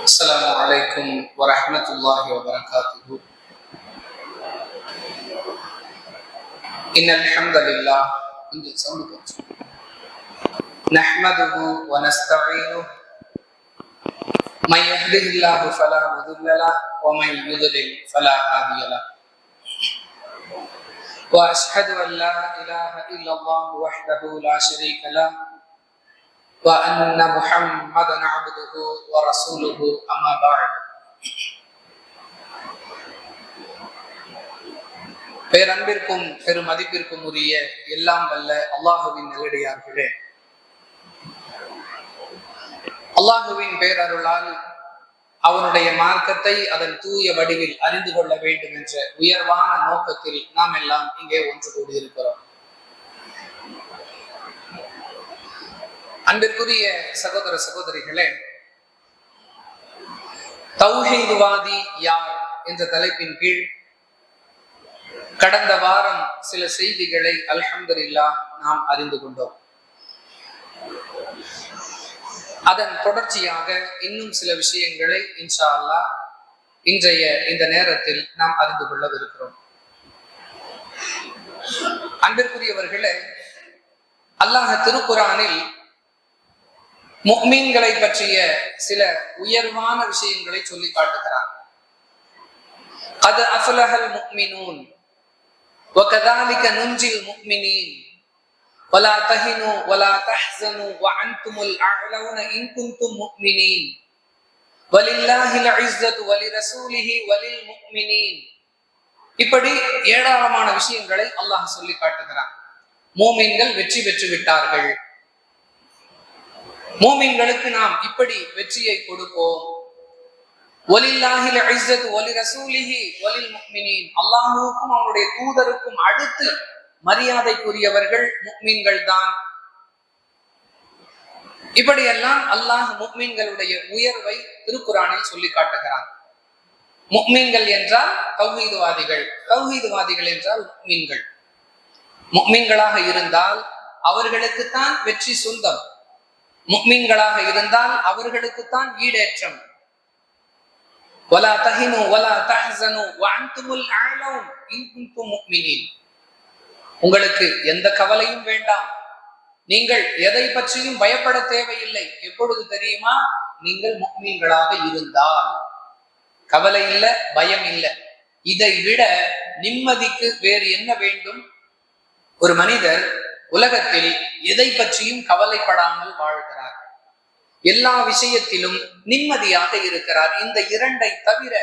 السلام عليكم ورحمة الله وبركاته. إن الحمد لله نحمده ونستعينه من يهده الله فلا مضل له ومن يضلل فلا هادي له وأشهد أن لا إله إلا الله وحده لا شريك له وأن محمدا عبده ورسوله أما بعد. பேரன்பிற்கும் பெருமதிப்பிற்கும் உரிய எல்லாம் வல்ல அல்லாஹுவின் நல்லடியார்களே, அல்லாஹுவின் பேரருளால் அவனுடைய மார்க்கத்தை அதன் தூய வடிவில் அறிந்து கொள்ள வேண்டும் என்ற உயர்வான நோக்கத்தில் நாம் எல்லாம் இங்கே ஒன்று கூடியிருக்கிறோம். அன்பிற்குரிய சகோதர சகோதரிகளே, தௌஹீதுவாதி யார் என்ற தலைப்பின் கீழ் கடந்த வாரம் சில செய்திகளை அல்ஹம்துலில்லாஹ் நாம் அறிந்து கொண்டோம். அதன் தொடர்ச்சியாக இன்னும் சில விஷயங்களை இன்ஷா அல்லாஹ் இன்றைய இந்த நேரத்தில் நாம் அறிந்து கொள்ளவிருக்கிறோம். அன்பிற்குரியவர்களே, அல்லாஹ் திருக்குரானில் முஃமின்களை பற்றிய சில உயர்வான விஷயங்களை சொல்லி காட்டுகிறார். قد أفلح المؤمنون وكذلك ننجي المؤمنين ولا تهنوا ولا تحزنوا وأنتم الأعلون إن كنتم مؤمنين ولله العزة ولرسوله وللمؤمنين. இப்படி ஏராளமான விஷயங்களை அல்லாஹ் சொல்லி காட்டுகிறார். மூமின்கள் வெற்றி பெற்று விட்டார்கள், மூமின்களுக்கு நாம் இப்படி வெற்றியை கொடுப்போம். வலில்லாஹில் இஸ்ஸத்து வலிரசூலிஹி வலில்முஃமினீன், அல்லாஹ்வுக்கும் அவருடைய தூதருக்கும் அடுத்து மரியாதைக்குரியவர்கள் முஃமின்கள் தான். இப்படியெல்லாம் அல்லாஹ் முஃமின்களுடைய உயர்வை திருக்குரானில் சொல்லி காட்டுகிறான். முஃமின்கள் என்றால் தௌஹீதுவாதிகள், தௌஹீதுவாதிகள் என்றால் முஃமின்கள். முஃமின்களாக இருந்தால் அவர்களுக்குத்தான் வெற்றி சொந்தம், முஃமின்களாக இருந்தால் அவர்களுக்குத்தான் ஈடேற்றம். வலா தஹினு வலா தஹ்ஸனு வஅன்துமுல் அஅலவுன் இன் குன்தும் முஃமினீன். உங்களுக்கு எந்த கவலையும் வேண்டாம், நீங்கள் எதை பற்றியும் பயப்பட தேவையில்லை. எப்பொழுது தெரியுமா? நீங்கள் முஃமின்களாக இருந்தால். கவலை இல்லை, பயம் இல்லை. இதை விட நிம்மதிக்கு வேறு என்ன வேண்டும்? ஒரு மனிதர் உலகத்தில் எதை பற்றியும் கவலைப்படாமல் வாழ்கிறார், எல்லா விஷயத்திலும் நிம்மதியாக இருக்கிறார். இந்த இரண்டை தவிர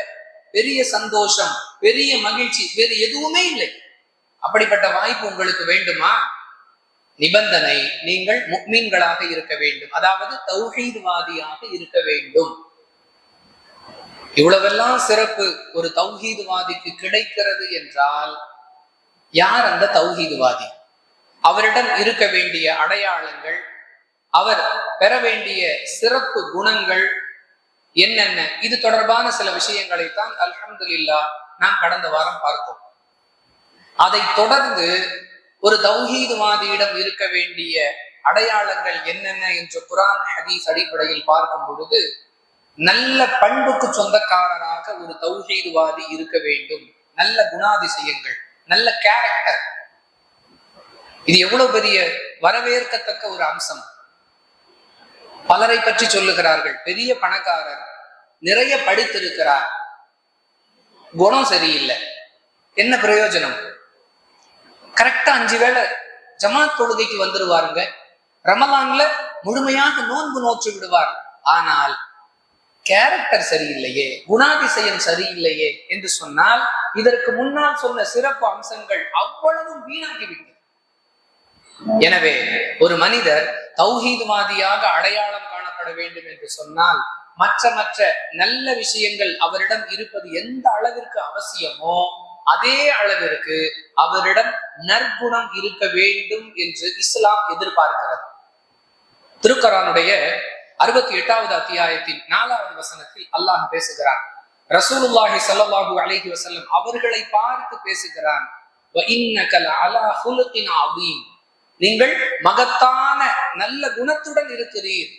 பெரிய சந்தோஷம், பெரிய மகிழ்ச்சி வேறு எதுவுமே இல்லை. அப்படிப்பட்ட வாய்ப்பு உங்களுக்கு வேண்டுமா? நிபந்தனை, நீங்கள் முஃமின்களாக இருக்க வேண்டும், அதாவது தௌஹீதுவாதியாக இருக்க வேண்டும். இவ்வளவெல்லாம் சிறப்பு ஒரு தௌஹீதுவாதிக்கு கிடைக்கிறது என்றால் யார் அந்த தௌஹீதுவாதி? அவரிடம் இருக்க வேண்டிய அடையாளங்கள், அவர் பெற வேண்டிய சிறப்பு குணங்கள் என்னென்ன? இது தொடர்பான சில விஷயங்களைத்தான் அல்ஹம்துலில்லாஹ் நாம் கடந்த வாரம் பார்த்தோம். அதை தொடர்ந்து ஒரு தௌஹீதுவாதியிடம் இருக்க வேண்டிய அடையாளங்கள் என்னென்ன என்று குர்ஆன் ஹதீஸ் அடிப்படையில் பார்க்கும் பொழுது, நல்ல பண்புக்கு சொந்தக்காரராக ஒரு தௌஹீதுவாதி இருக்க வேண்டும். நல்ல குணாதிசயங்கள், நல்ல கேரக்டர். இது எவ்வளவு பெரிய வரவேற்கத்தக்க ஒரு அம்சம். பலரை பற்றி சொல்லுகிறார்கள், பெரிய பணக்காரர், நிறைய படித்திருக்கிறார், குணம் சரியில்லை, என்ன பிரயோஜனம்? கரெக்டா 5 வேளை ஜமாத் தொழுகைக்கு வந்துருவாருங்க, ரமலான்ல முழுமையாக நோன்பு நோற்று விடுவார், ஆனால் கேரக்டர் சரியில்லையே, குணாதிசயம் சரியில்லையே என்று சொன்னால் இதற்கு முன்னால் சொன்ன சிறப்பு அம்சங்கள் அவ்வளவும் வீணாகிவிட்டது. எனவே ஒரு மனிதர் தௌஹீதுவாதியாக அடையாளம் காணப்பட வேண்டும் என்று சொன்னால் மற்ற நல்ல விஷயங்கள் அவரிடம் இருப்பது எந்த அளவிற்கு அவசியமோ அதே அளவிற்கு அவரிடம் நற்குணம் இருக்க வேண்டும் என்று இஸ்லாம் எதிர்பார்க்கிறது. திருக்குர்ஆனுடைய 68வது அத்தியாயத்தின் 4வது வசனத்தில் அல்லாஹ் பேசுகிறான். ரசூலுல்லாஹி ஸல்லல்லாஹு அலைஹி வஸல்லம் அவர்களை பார்த்து பேசுகிறான். வ இன்னக லஅலா ஹுலுகின் அதீம், நீங்கள் மகத்தான நல்ல குணத்துடன் இருக்கிறீர்.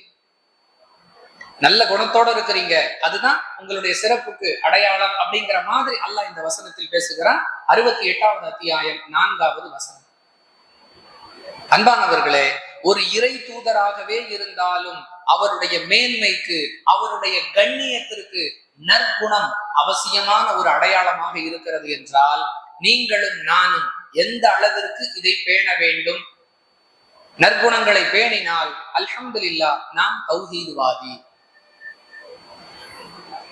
நல்ல குணத்தோட இருக்கிறீங்க, அதுதான் உங்களுடைய சிறப்புக்கு அடையாளம் அப்படிங்கிற மாதிரி அல்லாஹ் இந்த வசனத்தில் பேசுகிறான். 68வது அத்தியாயம் 4வது வசனம். அன்பானவர்களே, ஒரு இறை தூதராகவே இருந்தாலும் அவருடைய மேன்மைக்கு, அவருடைய கண்ணியத்திற்கு நற்குணம் அவசியமான ஒரு அடையாளமாக இருக்கிறது என்றால், நீங்களும் நானும் எந்த அளவிற்கு இதை பேண வேண்டும்? நற்குணங்களை பேணினால் அல்ஹம்துலில்லாஹ் நாம் தௌஹீத்வாதி.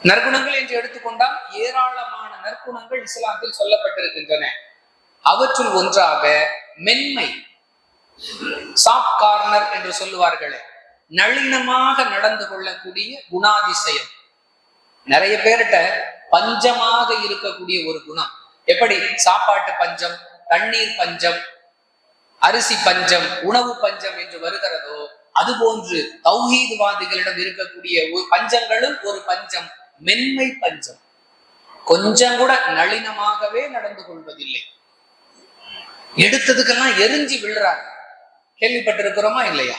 நற்குணங்கள் என்று எடுத்துக்கொண்டால் ஏராளமான நற்குணங்கள் இஸ்லாத்தில் சொல்லப்பட்டிருக்கின்றன. அவற்றுள் ஒன்றாக மென்மை, சாஃப்ட் கார்னர் என்று சொல்லுவார்களே, நளினமாக நடந்து கொள்ளக்கூடிய குணாதிசயம். நிறைய பேர்கிட்ட பஞ்சமாக இருக்கக்கூடிய ஒரு குணம். எப்படி சாப்பாட்டு பஞ்சம், தண்ணீர் பஞ்சம், அரிசி பஞ்சம், உணவு பஞ்சம் என்று வருகிறதோ, அதுபோன்று தௌஹீத்வாதிகளிடம் இருக்கக்கூடிய ஒரு பஞ்சங்களும் ஒரு பஞ்சம், மென்மை பஞ்சம். கொஞ்சம் கூட நளினமாகவே நடந்து கொள்வதில்லை. எடுத்ததுக்கெல்லாம் எரிஞ்சு விழுறாங்க. கேள்விப்பட்டிருக்கிறோமா இல்லையா?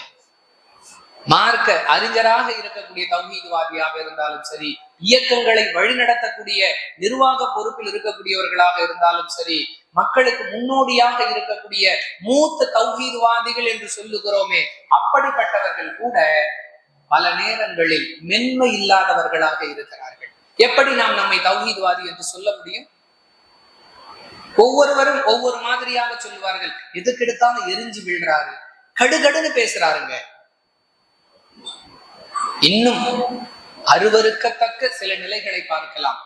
மார்க்க அறிஞராக இருக்கக்கூடிய தௌஹீத்வாதியாக இருந்தாலும் சரி, இயக்கங்களை வழிநடத்தக்கூடிய நிர்வாக பொறுப்பில் இருக்கக்கூடியவர்களாக இருந்தாலும் சரி, மக்களுக்கு முன்னோடியாக இருக்கக்கூடிய மூத்த தௌஹீத்வாதிகள் என்று சொல்லுகிறோமே, அப்படிப்பட்டவர்கள் கூட பல நேரங்களில் மென்மை இல்லாதவர்களாக இருக்கிறார்கள். எப்படி நாம் நம்மை தௌஹீத்வாதி என்று சொல்ல முடியும்? ஒவ்வொருவரும் ஒவ்வொரு மாதிரியாக சொல்லுவார்கள். எதுக்கு எடுத்தாலும் எரிஞ்சு விழுறாரு, கடுகடுன்னு பேசுறாருங்க. இன்னும் அருவருக்கத்தக்க சில நிலைகளை பார்க்கலாம்.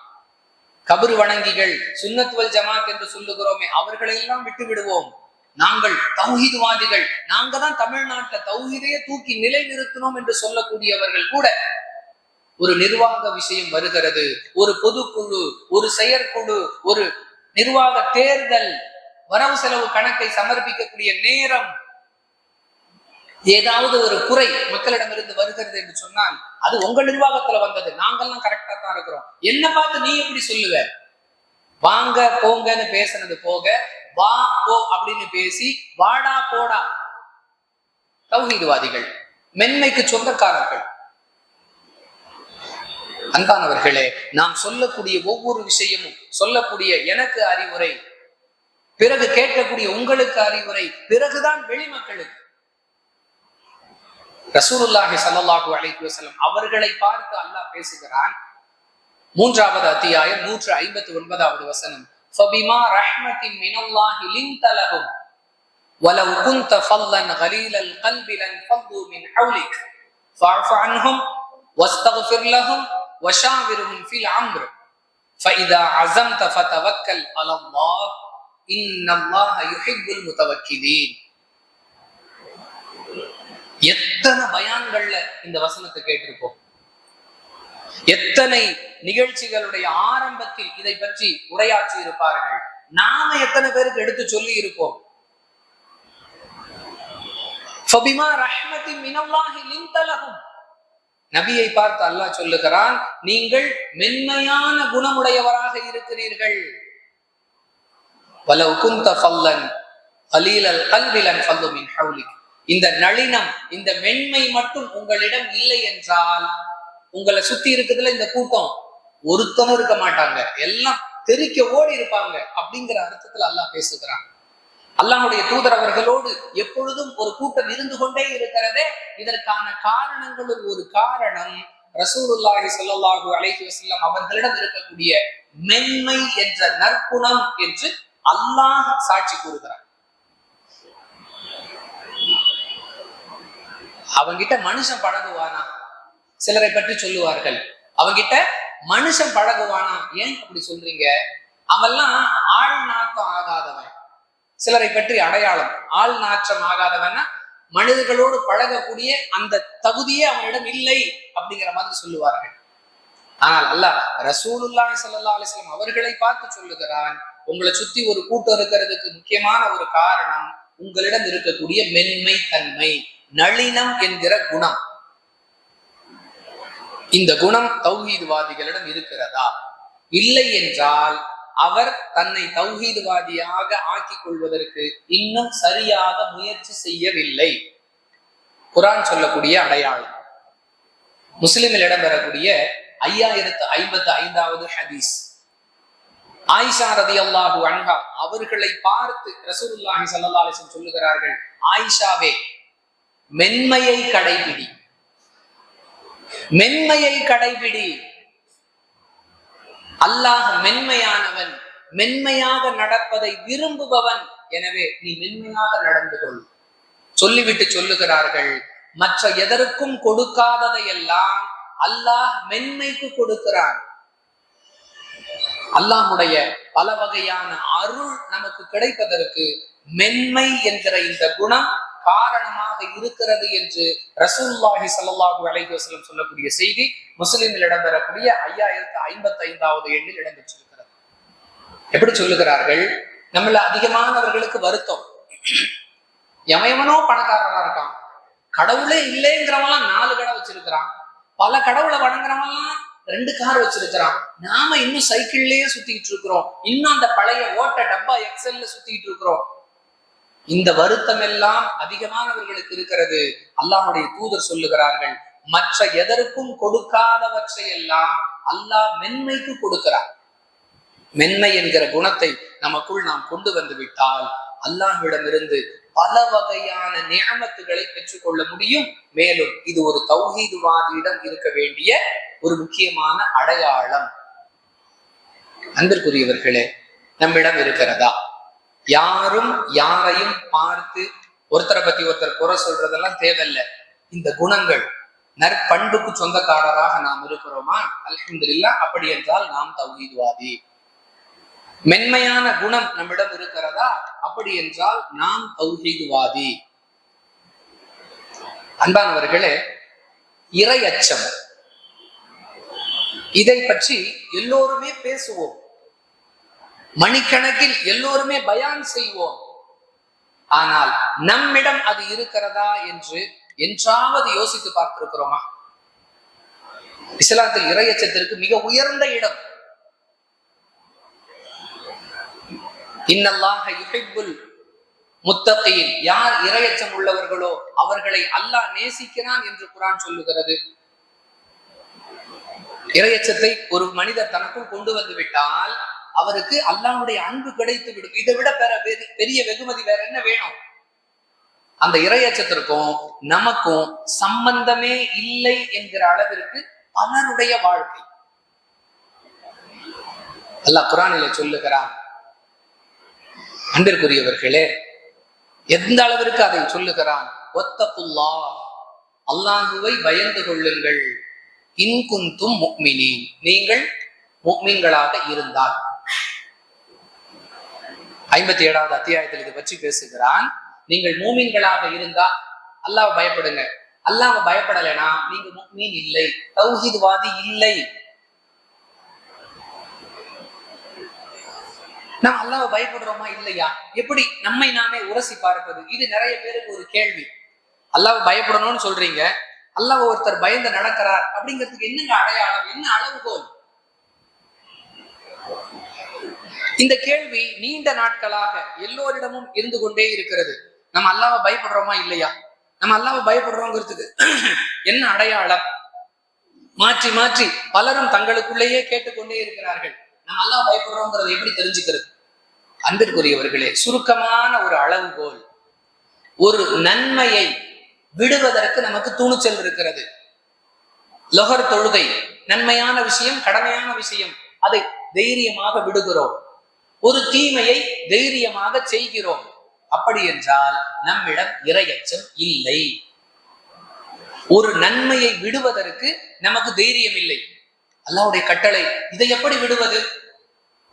கபர் வணங்கிகள், சுன்னத்துவல் ஜமாத் என்று சொல்லுகிறோமே, அவர்களையெல்லாம் விட்டு விடுவோம். நாங்கள் தௌஹீத்வாதிகள், நாங்க தான் தமிழ்நாட்டுல தௌஹீதையே தூக்கி நிலை நிறுத்தினோம் என்று சொல்லக்கூடியவர்கள் கூட, ஒரு நிர்வாக விஷயம் வருகிறது, ஒரு பொதுக்குழு, ஒரு செயற்குழு, ஒரு நிர்வாக தேர்தல், வரவு செலவு கணக்கை சமர்ப்பிக்கக்கூடிய நேரம், ஏதாவது ஒரு குறை மக்களிடமிருந்து வருகிறது என்று சொன்னால், அது உங்க நிர்வாகத்துல வந்தது, நாங்கெல்லாம் கரெக்டா தான் இருக்கிறோம், என்ன பார்த்து நீ எப்படி சொல்லுவ? வாங்க போங்கன்னு பேசுனது போக, வா போ அப்படின்னு பேசி வாடா போடா. தௌஹீத்வாதிகள், மென்மைக்கு சொந்தக்காரர்கள். அன்பானவர்களே, நாம் சொல்லக்கூடிய ஒவ்வொரு விஷயமும், சொல்லக்கூடிய எனக்கு அறிவுரை, பிறகு கேட்கக்கூடிய உங்களுக்கு அறிவுரை, பிறகுதான் வெளிமக்களுக்கு. ரசூலுல்லாஹி ஸல்லல்லாஹு அலைஹி வஸல்லம் அவர்களை பார்த்து அல்லாஹ் பேசுகிறான். 3வது அத்தியாயம் 159வது வசனம். ஃபபிமா ரஹ்மத்தின் மினல்லாஹி லின்த லஹும் வலவ் குன்த ஃபல்லன் கலீலல் கல்பி லன் ஃபல்லு மின் ஹவ்லிக் ஃபஅஃபு அன்ஹும் வஸ்தக்ஃபிர் லஹும் வஷாவிர்ஹும் ஃபில் அம்ர் ஃபஇதா அஸம்த ஃபதவக்கல் அலல்லாஹ் இன்னல்லாஹ யுஹிப்புல் முதவக்கிலீன். எத்தனை பயான்கள்ல இந்த வசனத்தை கேட்டிருப்போம். எத்தனை நிகழ்ச்சிகளுடைய ஆரம்பத்தில் இதை பற்றி உரையாற்றி இருப்பார்கள். நாம எத்தனை பேருக்கு எடுத்து சொல்லி இருப்போம். நபியை பார்த்து அல்லாஹ் சொல்லுகிறான், நீங்கள் மென்மையான குணமுடையவராக இருக்கிறீர்கள். வலவ் குன்த ஃபல்லன் கலீலல் கல்பி லன் ஃபல்லு மின் ஹவ்லிக். இந்த நளினம், இந்த மென்மை மட்டும் உங்களிடம் இல்லை என்றால், உங்களை சுத்தி இருக்குதுல இந்த கூட்டம், ஒருத்தனும் இருக்க மாட்டாங்க, எல்லாம் தெறிக்க ஓடி இருப்பாங்க அப்படிங்கிற அர்த்தத்துல அல்லாஹ் பேசுகிறான். அல்லாஹ்வுடைய தூதர் அவர்களோடு எப்பொழுதும் ஒரு கூட்டம் இருந்து கொண்டே இருக்கிறதே, இதற்கான காரணங்களும் ஒரு காரணம் ரசூலுல்லாஹி ஸல்லல்லாஹு அலைஹி வஸல்லம் அவர்களிடம் இருக்கக்கூடிய மென்மை என்ற நற்குணம் என்று அல்லாஹ் சாட்சி கூறுகிறார். அவங்கிட்ட மனுஷன் பழகுவானா? சிலரை பற்றி சொல்லுவார்கள், அவங்கிட்ட மனுஷன் பழகுவானா? ஏன் அப்படி சொல்றீங்க? அவெல்லாம் ஆள் நாட்டம் ஆகாதவன். சிலரை பற்றி அடையாளம், ஆள் நாற்றம் ஆகாதவன்னா மனிதர்களோடு பழகக்கூடிய அந்த தகுதியே அவனிடம் இல்லை அப்படிங்கிற மாதிரி சொல்லுவார்கள். ஆனால் அல்லாஹ் ரசூலுல்லாஹி ஸல்லல்லாஹு அலைஹி வஸல்லம் அவர்களை பார்த்து சொல்லுகிறான், உங்களை சுத்தி ஒரு கூட்டம் இருக்கிறதுக்கு முக்கியமான ஒரு காரணம் உங்களிடம் இருக்கக்கூடிய மென்மை தன்மை, நளினம் என்கிற குணம். இந்த குணம் தௌஹீத்வாதிகளிடம் இருக்கிறதா? இல்லை என்றால் அவர் தன்னை தௌஹீத்வாதியாக ஆக்கிக் கொள்வதற்கு இன்னும் சரியாக முயற்சி செய்யவில்லை. குர்ஆன் சொல்லக்கூடிய அடையாளம். முஸ்லிமில் இடம்பெறக்கூடிய 5055வது ஹதீஸ். ஆயிஷா ரலியல்லாஹு அன்ஹா அவர்களை பார்த்து ரசூலுல்லாஹி ஸல்லல்லாஹு அலைஹி வஸல்லம் சொல்லுகிறார்கள், ஆயிஷாவே, மென்மையை கடைபிடி, மென்மையை கடைபிடி. அல்லாஹ் மென்மையானவன், மென்மையாக நடப்பதை விரும்புபவன். எனவே நீ மென்மையாக நடந்து கொள். சொல்லிவிட்டு சொல்லுகிறார்கள், மற்ற எதற்கும் கொடுக்காததையெல்லாம் அல்லாஹ் மென்மைக்கு கொடுக்கிறான். அல்லாஹ்வுடைய பல வகையான அருள் நமக்கு கிடைப்பதற்கு மென்மை என்கிற இந்த குணம் காரணமாக இருக்கிறது என்று ரசூலுல்லாஹி ஸல்லல்லாஹு அலைஹி வஸல்லம் சொல்லக்கூடிய செய்தி முஸ்லிமில் இடம்பெறக்கூடிய 5055வது எண்ணில் இடம்பெற்றிருக்கிறது. எப்படி சொல்லுகிறார்கள்? நம்மள அதிகமானவர்களுக்கு வருத்தம், எவனோ பணக்காரனா இருக்கான், கடவுளே இல்லைங்கிறவெல்லாம் 4 கடை வச்சிருக்கிறான், பல கடவுளை வணங்குறவெல்லாம் 2 கார் வச்சிருக்கிறான், நாம இன்னும் சைக்கிள்லயே சுத்திட்டு இருக்கிறோம், இன்னும் அந்த பழைய ஓட்ட டப்பா எக்ஸல்ல சுத்திட்டு இருக்கிறோம். இந்த வருத்தம் எல்லாம் அதிகமானவர்களுக்கு இருக்கிறது. அல்லாஹ்வுடைய தூதர் சொல்லுகிறார்கள், மற்ற எதற்கும் கொடுக்காதவற்றை எல்லாம் அல்லாஹ் மென்மைக்கு கொடுக்கிறார். மென்மை என்கிற குணத்தை நமக்குள் நாம் கொண்டு வந்து விட்டால் அல்லாஹ்விடமிருந்து பல வகையான நியமத்துகளை பெற்றுக்கொள்ள முடியும். மேலும் இது ஒரு தௌஹீதுவாதியிடம் இருக்க வேண்டிய ஒரு முக்கியமான அடையாளம். அன்பிற்குரியவர்களே, நம்மிடம் இருக்கிறதா? யாரும் யாரையும் பார்த்து ஒருத்தரை பத்தி ஒருத்தர் குறை சொல்றதெல்லாம் தேவையில்லை. இந்த குணங்கள், நற்பண்புக்கு சொந்தக்காரராக நாம் இருக்கிறோமா? அல்ஹம்துலில்லாஹ். அப்படி என்றால் நாம் தௌஹீத்வாதி. மென்மையான குணம் நம்மிடம் இருக்கிறதா? அப்படி என்றால் நாம் தௌஹீத்வாதி. அன்பானவர்களே, இறை அச்சம், இதை பற்றி எல்லோருமே பேசுவோம், மணிக்கணக்கில் எல்லோருமே பயான் செய்வோம். ஆனால் நம்மிடம் அது இருக்கிறதா என்று என்றாவது யோசித்து பார்த்திருக்கிறோமா? இஸ்லாத்தில் இறையச்சத்திற்கு மிக உயர்ந்த இடம். இன்னல்லாஹ யுஹிப்புல் முத்தகீன், யார் இறையச்சம் உள்ளவர்களோ அவர்களை அல்லாஹ் நேசிக்கிறான் என்று குர்ஆன் சொல்லுகிறது. இறையச்சத்தை ஒரு மனிதர் தனக்குள் கொண்டு வந்து விட்டால் அவருக்கு அல்லாஹ்வுடைய அன்பு கிடைத்து விடும். இதை விட பெரிய வெகுமதி வேற என்ன வேணும்? அந்த இறையச்சத்திற்கும் நமக்கும் சம்பந்தமே இல்லை என்கிற அளவிற்கு பலருடைய வாழ்க்கை. அல்லாஹ் குர்ஆனிலே சொல்லுகிறான். அன்பிற்குரியவர்களே, எந்த அளவிற்கு அதை சொல்லுகிறான்? வத்தகுல்லாஹ், அல்லாஹ்வை பயந்து கொள்ளுங்கள். இன் குன்தும் முஃமினீன், நீங்கள் முஃமின்களாக இருந்தால். 57வது அத்தியாயத்தில் இதை பற்றி பேசுகிறான். நீங்கள் மூமின்களாக இருந்தா அல்லாஹ்வை பயப்படுங்க. அல்லாஹ்வை பயப்படலைனா நீங்க முஃமின் இல்லை, தௌஹீத்வாதி இல்லை. நாம் அல்லாஹ்வை பயப்படுறோமா இல்லையா? எப்படி நம்மை நாமே உரசி பார்ப்பது? இது நிறைய பேருக்கு ஒரு கேள்வி. அல்லாஹ்வை பயப்படணும்னு சொல்றீங்க, அல்லாஹ் ஒருத்தர் பயந்து நடக்கிறார் அப்படிங்கிறதுக்கு என்னங்க அடையாளம், என்ன அளவுகோல்? இந்த கேள்வி நீண்ட நாட்களாக எல்லோரிடமும் இருந்து கொண்டே இருக்கிறது. நம்ம அல்லாஹ்வை பயப்படுறோமா இல்லையா? நம்ம அல்லாஹ்வை பயப்படுறோங்கிறதுக்கு என்ன அடையாளம்? மாற்றி மாற்றி பலரும் தங்களுக்குள்ளேயே கேட்டுக்கொண்டே இருக்கிறார்கள். நம்ம அல்லாஹ்வை பயப்படுறோங்கிறத எப்படி தெரிஞ்சுக்கிறது? அன்பிற்குரியவர்களே, சுருக்கமான ஒரு அளவுகோல். ஒரு நன்மையை விடுவதற்கு நமக்கு துணிச்சல் இருக்கிறது. லொஹர் தொழுகை நன்மையான விஷயம், கடமையான விஷயம், அதை தைரியமாக விடுகிறோம். ஒரு தீமையை தைரியமாக செய்கிறோம். அப்படி என்றால் நம்மிடம் இறையச்சம் இல்லை. ஒரு நன்மையை விடுவதற்கு நமக்கு தைரியம் இல்லை. அல்லாஹ்வுடைய கட்டளை, இதை எப்படி விடுவது?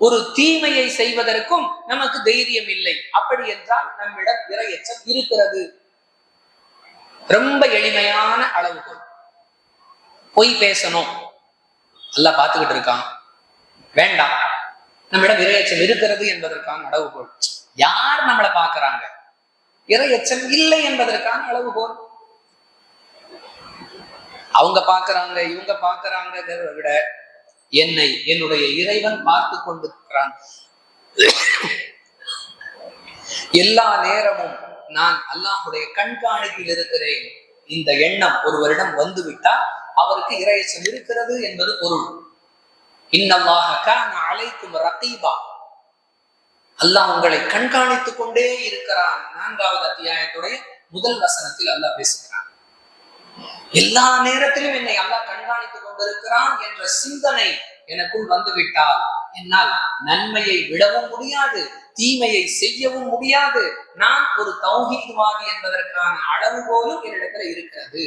ஒரு தீமையை செய்வதற்கும் நமக்கு தைரியம் இல்லை. அப்படி என்றால் நம்மிடம் இறையச்சம் இருக்கிறது. ரொம்ப எளிமையான அளவுகோல். பொய் பேசணும், அல்லாஹ் பார்த்துக்கிட்டு இருக்கான், வேண்டாம். நம்மிடம் இறையச்சம் இருக்கிறது என்பதற்கான அளவுகோல். யார் நம்மளை பார்க்கிறாங்க? இறையச்சம் இல்லை என்பதற்கான அளவுகோல். அவங்க பார்க்கறாங்க, இவங்க பார்க்கறாங்கிறத விட என்னை என்னுடைய இறைவன் பார்த்து கொண்டிருக்கிறான். எல்லா நேரமும் நான் அல்லாஹ்வுடைய கண்காணிப்பில் இருக்கிறேன். இந்த எண்ணம் ஒருவரிடம் வந்துவிட்டால் அவருக்கு இறையச்சம் இருக்கிறது என்பது பொருள். இன்னல்லாஹ கான அலைக்கும் ரகீபா, அல்லாஹ் உங்களை கண்காணித்துக் கொண்டே இருக்கிறான். 4வது அத்தியாயத்துடைய முதல் வசனத்தில் அல்லாஹ் பேசுகிறான். எல்லா நேரத்திலும் என்னை அல்லாஹ் கண்காணித்துக் கொண்டிருக்கிறான் என்ற சிந்தனை எனக்குள் வந்துவிட்டால் என்னால் நன்மையை விடவும் முடியாது, தீமையை செய்யவும் முடியாது. நான் ஒரு தௌஹீத்வாதி என்பதற்கான அளவுகோலும் என்னிடத்துல இருக்கிறது.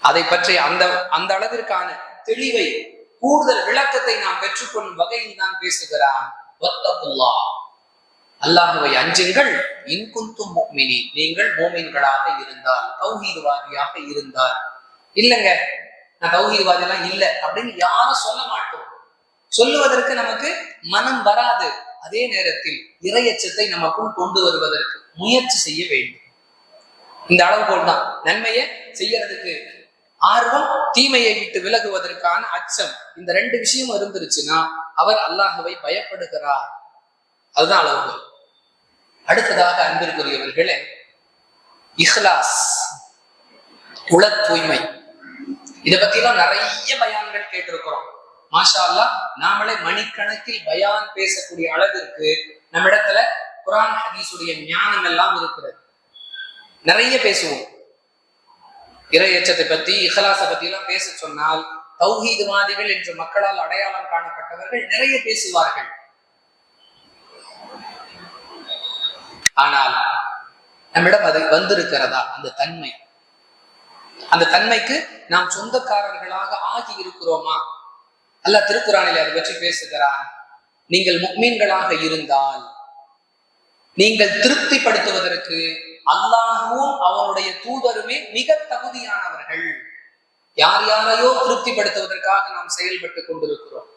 அதை பற்றி அந்த அளவிற்கான தெளிவை, கூடுதல் விளக்கத்தை நாம் பெற்றுக்கொள்ளும் வகையில் தான் பேசுகிறான். அல்லாஹ்வை அஞ்சுங்கள், இன் குன்தும் முஃமினீன், நீங்கள் மோமின்களாக இருந்தால், தௌஹீத்வாதியாக இருந்தால். இல்லைங்க நான் தௌஹீத்வாதி எல்லாம் இல்லை அப்படின்னு யாரும் சொல்ல மாட்டோம். சொல்லுவதற்கு நமக்கு மனம் வராது. அதே நேரத்தில் இறையச்சத்தை நமக்குள் கொண்டு வருவதற்கு முயற்சி செய்ய வேண்டும். இந்த அளவுகோல் தான். நன்மையை செய்யறதுக்கு ஆர்வம், தீமையை விட்டு விலகுவதற்கான அச்சம், இந்த 2 விஷயம் இருந்துருச்சுன்னா அவர் அல்லாஹ்வை பயப்படுகிறார். அதுதான் அளவுகோல். அடுத்ததாக அன்பிற்குரியவர்களே, இஹ்லாஸ், உள தூய்மை. இதை பத்திலாம் நிறைய பயான்கள் கேட்டிருக்கிறோம். மாஷா அல்லாஹ், நாமளே மணிக்கணக்கில் பயான் பேசக்கூடிய அளவிற்கு நம்மிடத்துல குர்ஆன் ஹதீஸுடைய ஞானம் எல்லாம் இருக்கிறது. நிறைய பேசுவோம். இறையச்சத்தை பத்தி, இஹ்லாஸை பத்தி எல்லாம் பேச சொன்னால் தௌஹீத்வாதிகள் என்று மக்களால் அடையாளம் காணப்பட்டவர்கள் நிறைய பேசுவார்கள். ஆனால் நம்மிடம் அது வந்திருக்கிறதா அந்த தன்மை? அந்த தன்மைக்கு நாம் சொந்தக்காரர்களாக ஆகி இருக்கிறோமா? அல்லாஹ் திருக்குர்ஆனிலே அதை பற்றி பேசுகிறான். நீங்கள் முஃமின்களாக இருந்தால் நீங்கள் திருப்திப்படுத்துவதற்கு அல்லாஹ்வும் அவனுடைய தூதருமே மிக தகுதியானவர்கள். யார் யாரையோ திருப்திப்படுத்துவதற்காக நாம் செயல்பட்டுக் கொண்டிருக்கிறோம்.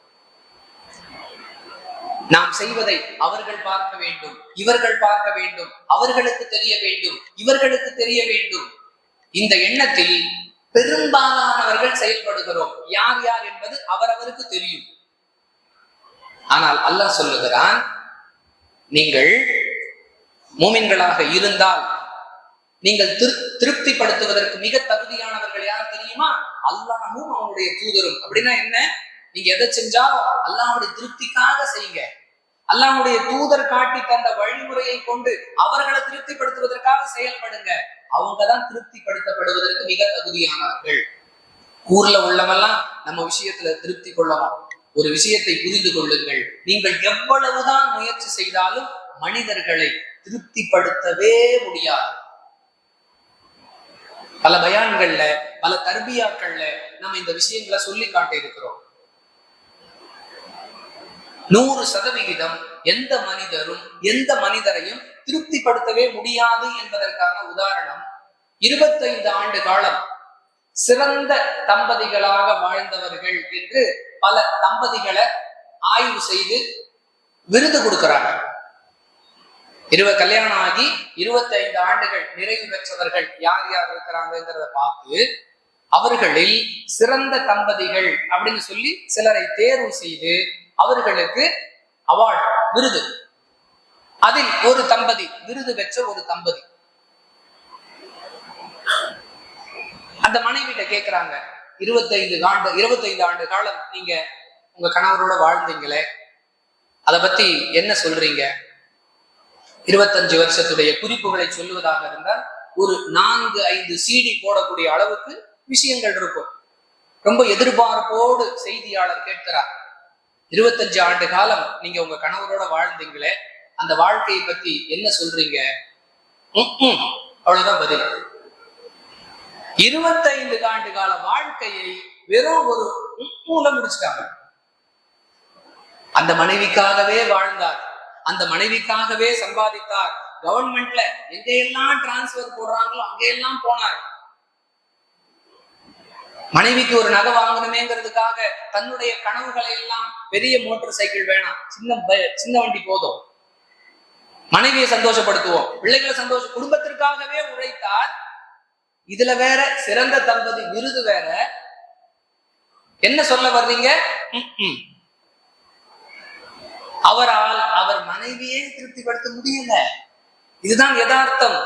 நாம் செய்வதை அவர்கள் பார்க்க வேண்டும், இவர்கள் பார்க்க வேண்டும், அவர்களுக்கு தெரிய வேண்டும், இவர்களுக்கு தெரிய வேண்டும். இந்த எண்ணத்தில் பெரும்பாலானவர்கள் செயல்படுகிறோம். யார் யார் என்பது அவரவருக்கு தெரியும். ஆனால் அல்லாஹ் சொல்லுகிறான், நீங்கள் மூமின்களாக இருந்தால் நீங்கள் திருப்திப்படுத்துவதற்கு மிக தகுதியானவர்கள் யார் தெரியுமா? அல்லாஹ்வும் அவனுடைய தூதரும். அப்படின்னா என்ன? நீங்க எதை செஞ்சாலும் அல்லாஹ்வுடைய திருப்திக்காக செய்யுங்க. அல்லாஹ்வுடைய தூதர் காட்டி தந்த வழிமுறையை கொண்டு அவர்களை திருப்திப்படுத்துவதற்காக செயல்படுங்க. அவங்கதான் திருப்திப்படுத்தப்படுவதற்கு மிக தகுதியானவர்கள். ஊர்ல உள்ளவெல்லாம் நம்ம விஷயத்துல திருப்தி கொள்ளலாம். ஒரு விஷயத்தை புரிந்து கொள்ளுங்கள், நீங்கள் எவ்வளவுதான் முயற்சி செய்தாலும் மனிதர்களை திருப்திப்படுத்தவே முடியாது. பல பயான்கள்ல, பல தர்பியாக்கள்ல நம்ம இந்த விஷயங்களை சொல்லி காட்ட இருக்கிறோம். 100% எந்த மனிதரும் எந்த மனிதரையும் திருப்திப்படுத்தவே முடியாது என்பதற்கான உதாரணம், 25 ஆண்டு காலம் சிறந்த தம்பதிகளாக வாழ்ந்தவர்கள் என்று பல தம்பதிகளை ஆய்வு செய்து விருது கொடுக்கிறாங்க. கல்யாணம் ஆகி 25 ஆண்டுகள் நிறைவு பெற்றவர்கள் யார் யார் இருக்கிறாங்கிறத பார்த்து அவர்களில் சிறந்த தம்பதிகள் அப்படின்னு சொல்லி சிலரை தேர்வு செய்து அவர்களுக்கு அவார்டு, விருது. அதில் ஒரு தம்பதி, விருது பெற்ற ஒரு தம்பதி, அந்த மனைவிட்ட கேட்கிறாங்க, 25 ஆண்டு காலம் நீங்க உங்க கணவரோட வாழ்ந்தீங்களே, அதை பத்தி என்ன சொல்றீங்க? 25 வருஷத்துடைய குறிப்புகளை சொல்லுவதாக இருந்தால் ஒரு 4-5 CD போடக்கூடிய அளவுக்கு விஷயங்கள் இருக்கும். ரொம்ப எதிர்பார்ப்போடு செய்தியாளர் கேட்கிறார், 25 ஆண்டு காலம் நீங்க உங்க கணவரோட வாழ்ந்தீங்களே, அந்த வாழ்க்கையை பத்தி என்ன சொல்றீங்க? அவ்வளவுதான் பதில். 25 ஆண்டு கால வாழ்க்கையை வெறும் ஒரு மூலம் முடிச்சுட்டாங்க. அந்த மனைவிக்காகவே வாழ்ந்தார், அந்த மனைவிக்காகவே சம்பாதித்தார். கவர்மெண்ட்ல எங்கெல்லாம் டிரான்ஸ்பர் போடுறாங்களோ அங்கெல்லாம் போனார். மனைவிக்கு ஒரு நகை வாங்கணுமேங்கிறதுக்காக தன்னுடைய கனவுகளை எல்லாம், பெரிய மோட்டார் சைக்கிள் வேணாம், சின்ன வண்டி போதும், மனைவியை சந்தோஷப்படுத்துவோம், பிள்ளைகளை குடும்பத்திற்காகவே உழைத்தார். இதுல வேற சிறந்த தம்பதி விருது வேற. என்ன சொல்ல வர்றீங்க? அவரால் அவர் மனைவியை திருப்திப்படுத்த முடியல. இதுதான் யதார்த்தம்.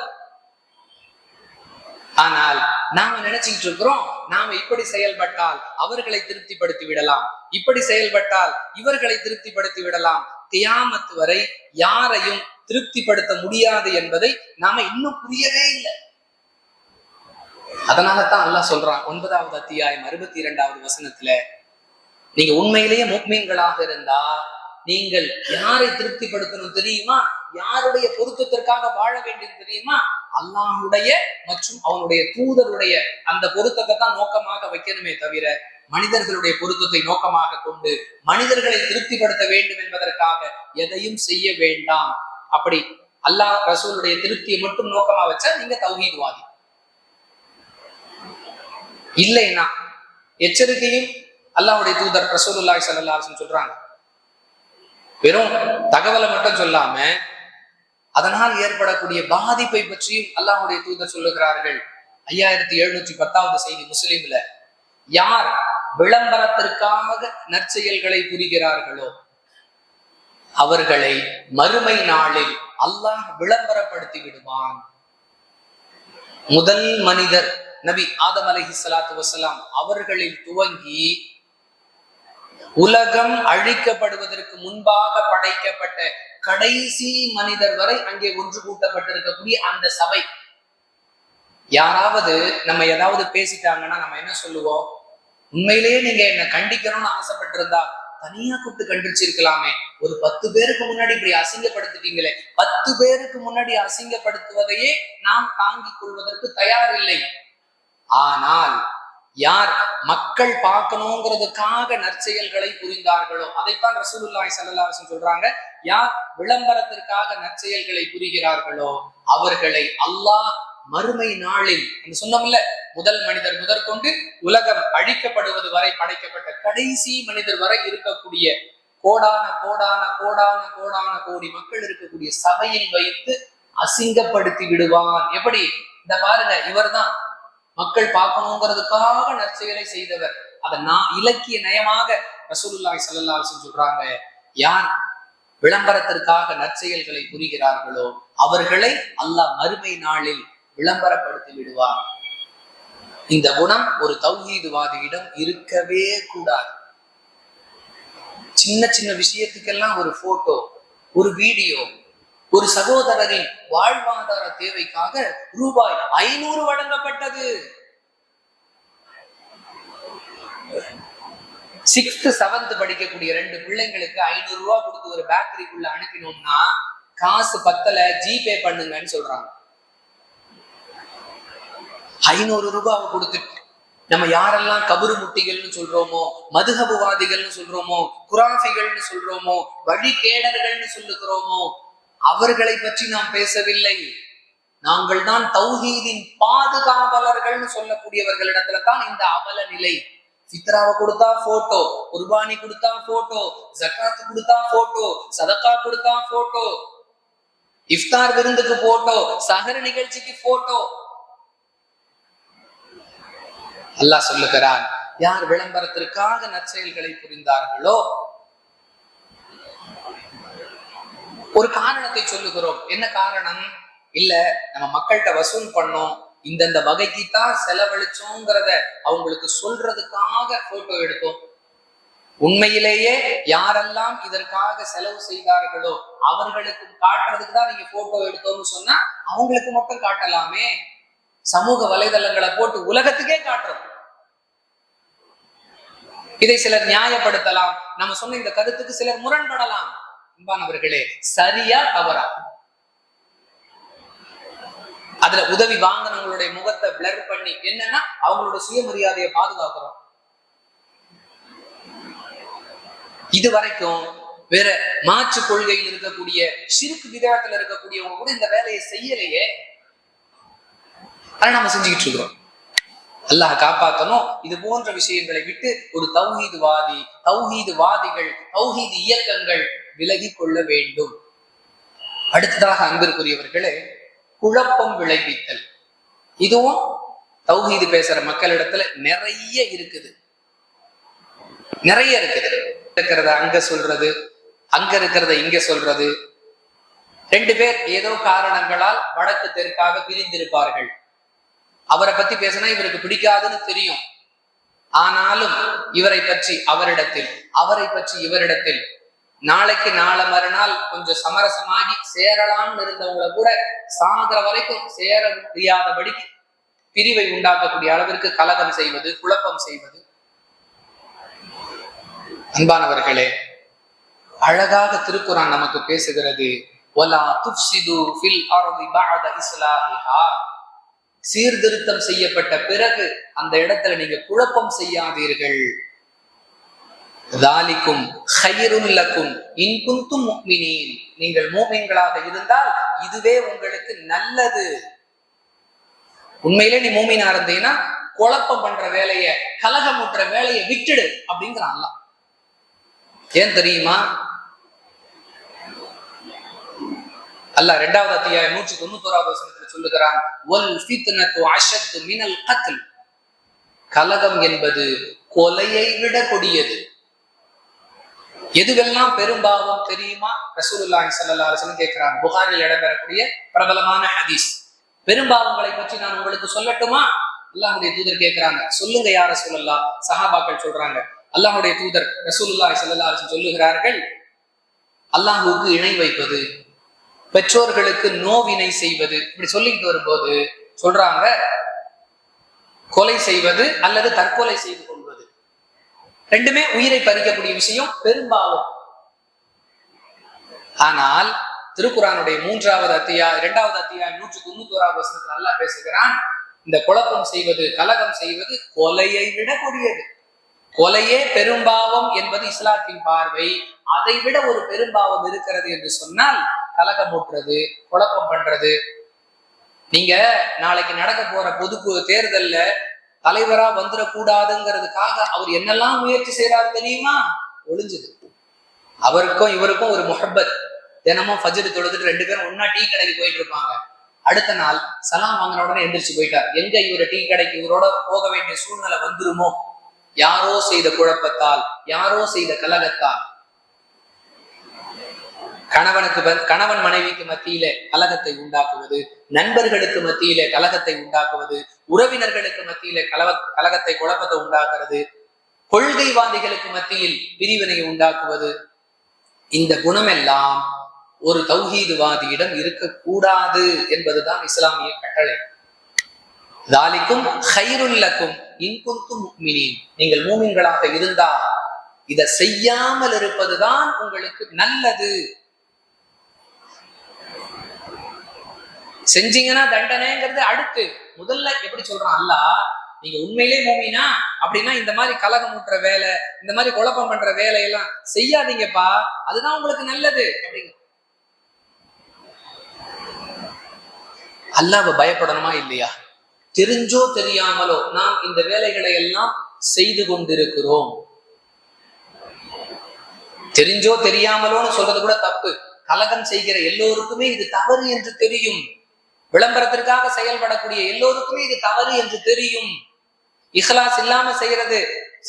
ஆனால் நாம நினைச்சுக்கிட்டு இருக்கிறோம், நாம இப்படி செயல்பட்டால் அவர்களை திருப்திப்படுத்தி விடலாம், இப்படி செயல்பட்டால் இவர்களை திருப்திப்படுத்தி விடலாம், கியாமத் வரை யாரையும் திருப்திப்படுத்த முடியாது என்பதை நாம இன்னும் புரியவே இல்லை. அதனாலதான் அல்லாஹ் சொல்றான் 9வது அத்தியாயம் 62வது வசனத்துல, நீங்க உண்மையிலேயே முஃமின்களாக இருந்தா நீங்கள் யாரை திருப்திப்படுத்தணும் தெரியுமா? யாருடைய பொருத்தத்திற்காக வாழ வேண்டியது தெரியுமா? அல்லாஹ்வுடைய மற்றும் அவனுடைய தூதருடைய அந்த பொருத்தத்தை தான் நோக்கமாக வைக்கணுமே தவிர மனிதர்களுடைய பொருத்தத்தை நோக்கமாக கொண்டு மனிதர்களை திருப்திப்படுத்த வேண்டும் என்பதற்காக எதையும் செய்ய வேண்டாம். அப்படி அல்லாஹ் ரசூலுடைய திருப்தியை மட்டும் நோக்கமா வச்சா நீங்க தௌஹீத்வாதி. இல்லைன்னா எச்சரிக்கையும் அல்லாஹ்வுடைய தூதர் ரசூலுல்லாஹி ஸல்லல்லாஹு அலைஹி வஸல்லம் சொல்றாங்க. வெறும் தகவலை மட்டும் சொல்லாம அதனால் ஏற்படக்கூடிய பாதிப்பை பற்றியும் அல்லாஹ்வுடைய தூதர் சொல்லுகிறார்கள். 5710வது செய்தி முஸ்லிம்ல, யார் விளம்பரத்திற்காக நற்செயல்களை புரிகிறார்களோ அவர்களை மறுமை நாளில் அல்லாஹ் விளம்பரப்படுத்தி விடுவான். முதல் மனிதர் நபி ஆதம் அலைஹிஸ்ஸலாத்து வஸ்ஸலாம் அவர்களில் துவங்கி உலகம் அழிக்கப்படுவதற்கு முன்பாக படைக்கப்பட்ட கடைசி மனிதர் வரை அங்கே ஒன்று கூட்டப்பட்டிருக்கக்கூடிய அந்த சபை, யாராவது நம்ம ஏதாவது பேசிட்டாங்கன்னா நம்ம என்ன சொல்லுவோம்? உண்மையிலேயே நீங்க என்ன கண்டிக்கணும்னு ஆசைப்பட்டிருந்தா தனியா கூப்பிட்டு கண்டிச்சிருக்கலாமே. ஒரு 10 பேருக்கு முன்னாடி இப்படி அசிங்கப்படுத்திட்டீங்களே. 10 பேருக்கு முன்னாடி அசிங்கப்படுத்துவதையே நாம் தாங்கிக் கொள்வதற்கு தயாரில்லை. ஆனால் யார் மக்கள் பார்க்கணுங்கிறதுக்காக நற்செயல்களை புரிந்தார்களோ, அதைத்தான் ரசூலுல்லாஹி ஸல்லல்லாஹு அலைஹி வஸல்லம் சொல்றாங்க, யார் விளம்பரத்திற்காக நற்செயல்களை புரிகிறார்களோ அவர்களை அல்லாஹ் மறுமை நாளில், சொன்னோம்ல, முதல் மனிதர் முதற்கொண்டு உலகம் அழிக்கப்படுவது வரை படைக்கப்பட்ட கடைசி மனிதர் வரை இருக்கக்கூடிய கோடான கோடான கோடான கோடான கோடி மக்கள் இருக்கக்கூடிய சபையில் வைத்து அசிங்கப்படுத்தி விடுவான். எப்படி? இந்த பாருங்க, இவர்தான் மக்கள் பார்க்கணுங்கிறதுக்காக நற்செயலை செய்தவர். அதை நான் இலக்கிய நயமாக ரசூலுல்லாஹி ஸல்லல்லாஹு அலைஹி வஸல்லம் சொல்றாங்க, யார் விளம்பரத்திற்காக நற்செயல்களை புரிகிறார்களோ அவர்களை அல்லாஹ் மறுமை நாளில் விளம்பரப்படுத்தி விடுவார். இந்த குணம் ஒரு தௌஹீதுவாதியிடம் இருக்கவே கூடாது. சின்ன சின்ன விஷயத்துக்கெல்லாம் ஒரு போட்டோ, ஒரு வீடியோ, ஒரு சகோதரரின் வாழ்வாதார தேவைக்காக ரூபாய் 500 வழங்கப்பட்டது. 6th 7th படிக்கக்கூடிய 2 பிள்ளைங்களுக்கு 500 ரூபாய் கொடுத்து ஒரு பேக்கரிக்குள்ள அனுப்பினோம்னா காசு பத்தல, ஜிபே பண்ணுங்கன்னு சொல்றாங்க. 500 ரூபாய் கொடுத்துட்டு நம்ம யாரெல்லாம் கபரு முட்டிகள்னு சொல்றோமோ, மதுஹபுவாதிகள்னு சொல்றோமோ, குராஃபிகள்னு சொல்றோமோ, வழிகேடர்கள்னு சொல்லுகிறோமோ, அவர்களை பற்றி நாம் பேசவில்லை. நாங்கள் தான் தௌஹீதின் பாதுகாவலர்கள்னு சொல்லக்கூடியவர்களிடத்துல தான் இந்த அவல நிலை. ஃபித்ராவை கொடுத்தா போட்டோ, குர்பானி கொடுத்தா போட்டோ, ஜகாத் கொடுத்தா போட்டோ, சதகா கொடுத்தா போட்டோ, இஃப்தார் விருந்துக்கு போட்டோ, சஹர் நிகழ்ச்சிக்கு போட்டோ. அல்லாஹ் சொல்லுகிறான், யார் விளம்பரத்திற்காக நற்செயல்களை புரிந்தார்களோ, ஒரு காரணத்தை சொல்லுகிறோம். என்ன காரணம்? இல்ல நம்ம மக்கள்கிட்ட வசூல் பண்ணோம், இந்தந்த வகைக்கு தான் செலவழிச்சோங்கிறத அவங்களுக்கு சொல்றதுக்காக போட்டோ எடுத்தோம். உண்மையிலேயே யாரெல்லாம் இதற்காக செலவு செய்தார்களோ அவர்களுக்கு காட்டுறதுக்கு தான் நீங்க போட்டோ எடுத்தோம்னு சொன்னா அவங்களுக்கு மட்டும் காட்டலாமே. சமூக வலைதளங்களை போட்டு உலகத்துக்கே காட்டுறோம். இதை சிலர் நியாயப்படுத்தலாம். நம்ம சொன்ன இந்த கருத்துக்கு சிலர் முரண்படலாம். அன்பானவர்களே, சரியா தவறா? அதுல உதவி வாங்கினவங்களுடைய முகத்தை பிளர் பண்ணி என்னன்னா அவங்களோட சுயமரியாதையை பாதுகாக்கிறோம். இதுவரைக்கும் வேற மாற்று கொள்கையில் இருக்கக்கூடிய ஷிர்க் பிதஅத்துல இருக்கக்கூடியவங்க கூட இந்த வேலையை செய்யலையே. ஆனா நம்ம செஞ்சுக்கிட்டு இருக்கிறோம். அல்லாஹ் காப்பாற்றணும். இது போன்ற விஷயங்களை விட்டு ஒரு தௌஹீதுவாதிகள், தௌஹீது இயக்கங்கள் விலகி கொள்ள வேண்டும். அடுத்ததாக அன்பிற்குரியவர்களே, குழப்பம் விளைவித்தல். இதுவும் தௌஹீது பேசுற மக்களிடத்துல நிறைய இருக்குது. இருக்கிறத அங்க சொல்றது, அங்க இருக்கிறத இங்க சொல்றது. 2 பேர் ஏதோ காரணங்களால் வடக்கு தெற்காக பிரிந்திருப்பார்கள். அவரை பத்தி பேசினா இவருக்கு பிடிக்காதுன்னு தெரியும். ஆனாலும் இவரை பற்றி அவரிடத்தில், அவரை பற்றி இவரிடத்தில், நாளைக்கு நாளை மறுநாள் கொஞ்சம் சமரசமாகி சேரலாம்னு இருந்தவங்களை கூட சாகிற வரைக்கும் சேர முடியாதபடிக்கு பிரிவை உண்டாக்கக்கூடிய அளவிற்கு கலகம் செய்வது, குழப்பம் செய்வது. அன்பானவர்களே, அழகாக திருக்குரான் நமக்கு பேசுகிறது, வலா துஃப்ஸிது ஃபில் அர்தி பஅத இஸ்லாஹிஹா. சீர்திருத்தம் செய்யப்பட்ட பிறகு அந்த இடத்துல நீங்க குழப்பம் செய்யாதீர்கள். தாலிக்கும் ഖൈറുல் லக்கும் இன் குன்தும் முஃமினீன். நீங்கள் மூமின்களாக இருந்தால் இதுவே உங்களுக்கு நல்லது. உண்மையிலே நீ மூமினா இருந்தீங்கன்னா குழப்பம் பண்ற வேலையை, கலகமுற்ற வேலையை விட்டுடு அப்படிங்கிறான் அல்லாஹ். ஏன் தெரியுமா? அல்லாஹ் 2வது அத்தியாயம் 191வது வசனத்தில் சொல்லுகிறான், வல் ஃபித்னது அஷத்து மினல் கத்ல். கலகம் என்பது கொலையை விட கொடியது. எதுவெல்லாம் பெரும்பாவம் தெரியுமா? ரசூலுல்லாஹி ஸல்லல்லாஹு அலைஹி வஸல்லம் கேட்கிறாங்க. புகாரில் இடம்பெறக்கூடிய பிரபலமான ஹதீஸ். பெரும்பாவங்களை பற்றி நான் உங்களுக்கு சொல்லட்டுமா? அல்லாஹ்வுடைய தூதர் கேட்கிறாங்க. சொல்லுங்க யா ரசூலல்லாஹ். சஹாபாக்கள் சொல்றாங்க. அல்லாஹ்வுடைய தூதர் ரசூலுல்லாஹி ஸல்லல்லாஹு அலைஹி வஸல்லம் சொல்லுகிறார்கள், அல்லாஹ்வுக்கு இணை வைப்பது, பெற்றோர்களுக்கு நோவினை செய்வது. இப்படி சொல்லிட்டு வரும்போது சொல்றாங்க, கொலை செய்வது அல்லது தற்கொலை செய்து கொள்வது, ரெண்டுமே உயிரை பறிக்கக்கூடிய விஷயம், பெரும்பாவம். ஆனால் திருக்குரானுடைய 3வது அத்தியாயம் 2வது அத்தியாயம் 191வது வசனத்தில் அல்லாஹ் பேசுகிறான், இந்த குழப்பம் செய்வது, கலகம் செய்வது கொலையை விட கொடியது. கொலையே பெரும்பாவம் என்பது இஸ்லாத்தின் பார்வை. அதை விட ஒரு பெரும்பாவம் இருக்கிறது என்று சொன்னால் கலகமுற்றது, குழப்பம் பண்றது. நீங்க நாளைக்கு நடக்க போற பொது தேர்தல்ல தலைவரா வந்துடக்கூடாதுங்கிறதுக்காக அவர் என்னெல்லாம் முயற்சி செய்யறாரு தெரியுமா? ஒளிஞ்சுது. அவருக்கும் இவருக்கும் ஒரு முஹப்பத். தினமும் ஃபஜ்ர் தொழுதுட்டு 2 பேரும் ஒன்னா டீ கடைக்கு போயிட்டு இருப்பாங்க. அடுத்த நாள் சலாம் வாங்கின உடனே எந்திரிச்சு போயிட்டார். எங்க இவரை டீ கடைக்கு இவரோட போக வேண்டிய சூழ்நிலை வந்துருமோ? யாரோ செய்த குழப்பத்தால், யாரோ செய்த கலகத்தால். கணவன் மனைவிக்கு மத்தியிலே கலகத்தை உண்டாக்குவது, நண்பர்களுக்கு மத்தியிலே கலகத்தை உண்டாக்குவது, உறவினர்களுக்கு மத்தியிலே கலகத்தை, குழப்பத்தை உண்டாக்குறது, கொள்கைவாதிகளுக்கு மத்தியில் பிரிவினை உண்டாக்குவது. இந்த குணமெல்லாம் ஒரு தௌஹீதுவாதியிடம் இருக்கக்கூடாது என்பதுதான் இஸ்லாமிய கட்டளை. தாலிக்கும் ഖൈറുல் லக்கும் இன் குன்தும் முஃமினீன். நீங்கள் மூமின்களாக இருந்தால் இதை செய்யாமல் இருப்பதுதான் உங்களுக்கு நல்லது. செஞ்சீங்கன்னா தண்டனைங்கிறது அடுத்து. முதல்ல எப்படி சொல்றான் அல்லாஹ், நீங்க உண்மையிலே மூமினா அப்படின்னா இந்த மாதிரி கலகமுற்ற வேலை, இந்த மாதிரி குழப்பம் பண்ற வேலையெல்லாம் செய்யாதீங்கப்பா, அதுதான் உங்களுக்கு நல்லது அப்படிங்க. அல்லாஹ்வை பயப்படணுமா இல்லையா? தெரிஞ்சோ தெரியாமலோ நாம் இந்த வேலைகளை எல்லாம் செய்து கொண்டிருக்கிறோம். தெரிஞ்சோ தெரியாமலோன்னு சொல்றது கூட தப்பு. கலகம் செய்கிற எல்லோருக்குமே இது தவறு என்று தெரியும். விளம்பரத்திற்காக செயல்படக்கூடிய எல்லோருக்குமே இது தவறு என்று தெரியும். இஹ்லாஸ் இல்லாம செய்யறது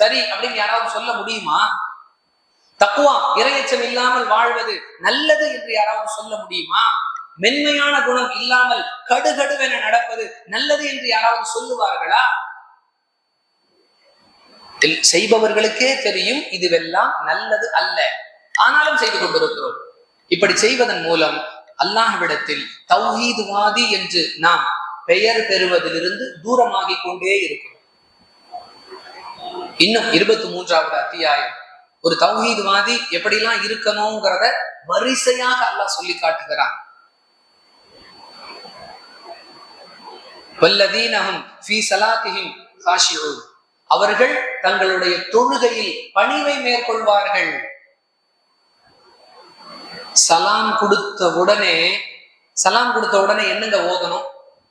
சரி அப்படின்னு யாராவது சொல்ல முடியுமா? தக்வா, இறையச்சம் இல்லாமல் வாழ்வது நல்லது என்று யாராவது சொல்ல முடியுமா? மென்மையான குணம் இல்லாமல் கடுகடுவென நடப்பது நல்லது என்று யாராவது சொல்லுவார்களா? செய்பவர்களுக்கே தெரியும் இதுவெல்லாம் நல்லது அல்ல, ஆனாலும் செய்து கொண்டிருக்கிறோம். இப்படி செய்வதன் மூலம் அல்லாஹ்விடத்தில் தௌஹீதுவாதி என்று நாம் பெயர் பெறுவதிலிருந்து தூரமாகிக் கொண்டே இருக்கிறோம். இன்னும் 23வது அத்தியாயம் ஒரு தௌஹீதுவாதி எப்படிலாம் இருக்கணும்ங்கிறத வரிசையாக அல்லாஹ் சொல்லி காட்டுகிறான். வல்லதீனஹும் ஃபீ ஸலாத்திஹிம் காஷிஊன். அவர்கள் தங்களுடைய தொழுகையில் பணிவை மேற்கொள்வார்கள். சலாம் கொடுத்த உடனே என்னங்க ஓதணும்?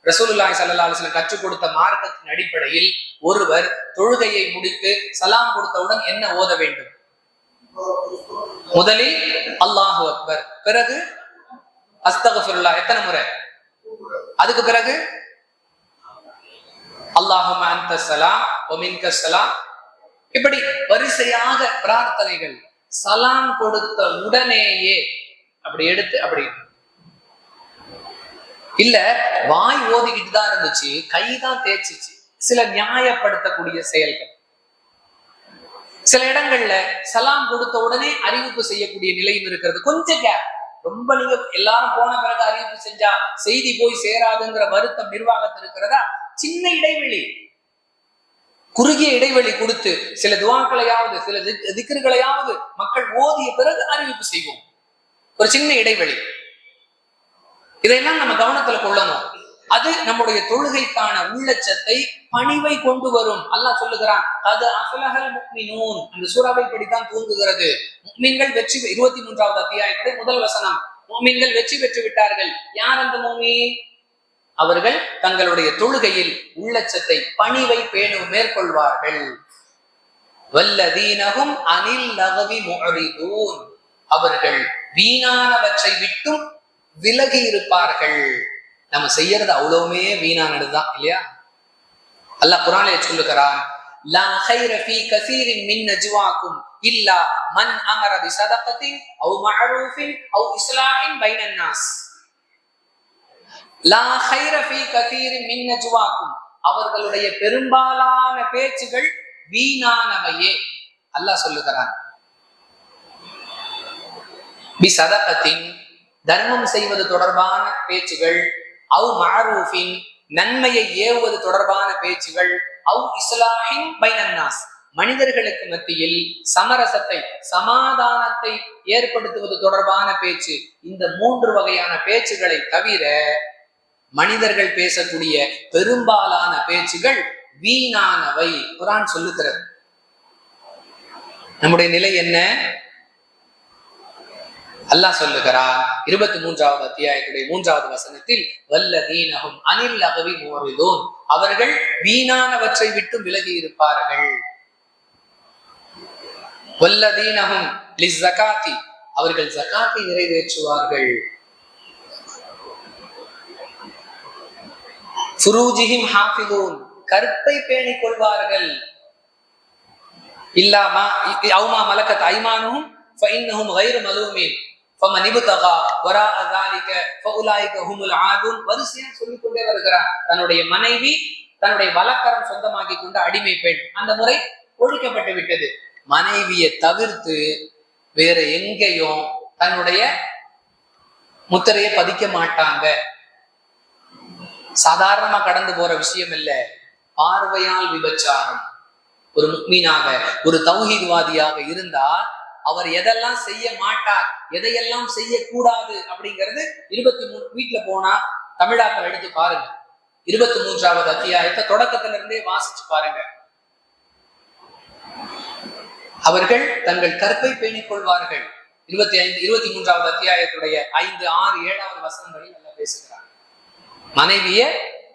ரசூலுல்லாஹி ஸல்லல்லாஹு அலைஹி வஸல்லம் கற்றுக் கொடுத்த மார்க்கத்தின் அடிப்படையில் ஒருவர் தொழுகையை முடித்து சலாம் கொடுத்தவுடன் என்ன ஓத வேண்டும்? முதலில் அல்லாஹு அக்பர், பிறகு அஸ்தக்ஃபிருல்லாஹ். எத்தனை முறை? அதுக்கு பிறகு அல்லாஹும்ம அன்த ஸலாம் வ மின்க ஸலாம். இப்படி வரிசையாக பிரார்த்தனைகள். சலாம் கொடுத்த உடனேயே அப்படி எடுத்து அப்படி இல்ல வாய் ஓதிக்கிட்டு தான் இருந்துச்சு, கைதான் தேய்ச்சிச்சு. சில நியாயப்படுத்தக்கூடிய செயல்கள். சில இடங்கள்ல சலாம் கொடுத்த உடனே அறிவிப்பு செய்யக்கூடிய நிலையும் இருக்கிறது. கொஞ்சம் கேப். ரொம்ப நீங்க எல்லாரும் போன பிறகு அறிவிப்பு செஞ்சா செய்தி போய் சேராதுங்கிற வருத்தம் நிர்வாகத்தில் இருக்கிறதா? சின்ன இடைவெளி, குறுகிய இடைவெளி கொடுத்து சில துவாக்களையாவது சில திக்ருகளையாவது மக்கள் ஓதிய பிறகு அறிவிப்பு செய்வோம். ஒரு சின்ன இடைவெளி. இதையெல்லாம் நம்ம கவனத்துல கொள்ளணும். அது நம்முடைய தொழுகைக்கான உள்ளச்சத்தை, பணிவை கொண்டு வரும். அல்லாஹ் சொல்லுகிறான், அது அஃலஹல் முஃமினூன். அந்த சூறாவை படித்தான் தூங்குகிறது. முஃமின்கள் வெற்றி. 23வது அத்தியாயத்துடைய முதல் வசனம். முஃமின்கள் வெற்றி பெற்று விட்டார்கள். யார் அந்த முஃமின்? அவர்கள் தங்களுடைய தொழுகையில் உள்ளச்சத்தை, பணிவை மேற்கொள்வார்கள். வல்லதீனஹும் அனில் லகவி முஅரிதூன். அவர்கள் வீணானவற்றை விட்டும் விலகி இருப்பார்கள். நம்ம செய்யறது அவ்வளவுமே வீணானதுதான் இல்லையா? அல்லாஹ் குர்ஆனிலே சொல்லுகிறான், லா கைர ஃபீ கஸீரின் மின் நஜ்வாக்கும் இல்லா மன் அமர பிஸதகத்தின் அவ் மஅரூஃபின் அவ் இஸ்லாஹின் பைனன் நாஸ். லா கைர ஃபீ கஸீரின் மின் நஜ்வாக்கும். அவர்களுடைய பெரும்பாலான பேச்சுகள் வீணானவையே. அல்லாஹ் சொல்லுகிறான், பிஸதகத்தின் தர்மம் செய்வது தொடர்பான பேச்சுகள், அவ் மஅரூஃபின் நன்மையை ஏவுவது தொடர்பான பேச்சுகள், அவ் இஸ்லாஹின் பைனன் நாஸ் மனிதர்களுக்கு மத்தியில் சமரசத்தை, சமாதானத்தை ஏற்படுத்துவது தொடர்பான பேச்சு. இந்த 3 வகையான பேச்சுகளை தவிர மனிதர்கள் பேசக்கூடிய பெரும்பாலான பேச்சுகள் வீணானவை. குர்ஆன் சொல்லுகிறது. நம்முடைய நிலை என்ன? அல்லாஹ் சொல்லுகிறான் 23வது அத்தியாயத்துடைய 3வது வசனத்தில், வல்லதீனஹும் அனில் லகவி முஅரிதூன். அவர்கள் வீணானவற்றை விட்டு விலகி இருப்பார்கள். வல்லதீனஹும் லிஸ்ஸகாத்தி. அவர்கள் ஜகாத்தை நிறைவேற்றுவார்கள். ஃபுரூஜிஹிம் ஹாஃபிதூன். கற்பை பேணிக் கொள்வார்கள். இல்லாமா அவ்மா மலக்கத் ஐமானுஹும் ஃபஇன்னஹும் கைரு மலூமின் ஃபமன் இப்தகா வராஅ ஸாலிக ஃபஉலாயிக ஹுமுல் ஆதுன். வரிசையா சொல்லிக் கொண்டே வருகிறார். தன்னுடைய மனைவி, தன்னுடைய வலக்கரம் சொந்தமாக்கி கொண்ட அடிமை பெண், அந்த முறை ஒழிக்கப்பட்டு விட்டது. மனைவியை தவிர்த்து வேற எங்கேயும் தன்னுடைய முத்திரையை பதிக்க மாட்டாங்க. சாதாரணமா கடந்து போற விஷயம் இல்ல. பார்வையால் விபச்சாரம். ஒரு முக்மீனாக, ஒரு தௌஹீத்வாதியாக இருந்தா அவர் எதெல்லாம் செய்ய மாட்டார், எதையெல்லாம் செய்யக்கூடாது அப்படிங்கிறது 23 வீட்டுல போனா தமிழாக்கள் எடுத்து பாருங்க. 23வது அத்தியாயத்தை தொடக்கத்துல இருந்தே வாசிச்சு பாருங்க. அவர்கள் தங்கள் கற்பை பேணிக் கொள்வார்கள். 23வது அத்தியாயத்துடைய 5, 6, 7வது வசனங்களில் நல்லா பேசுகிறார். மனைவிய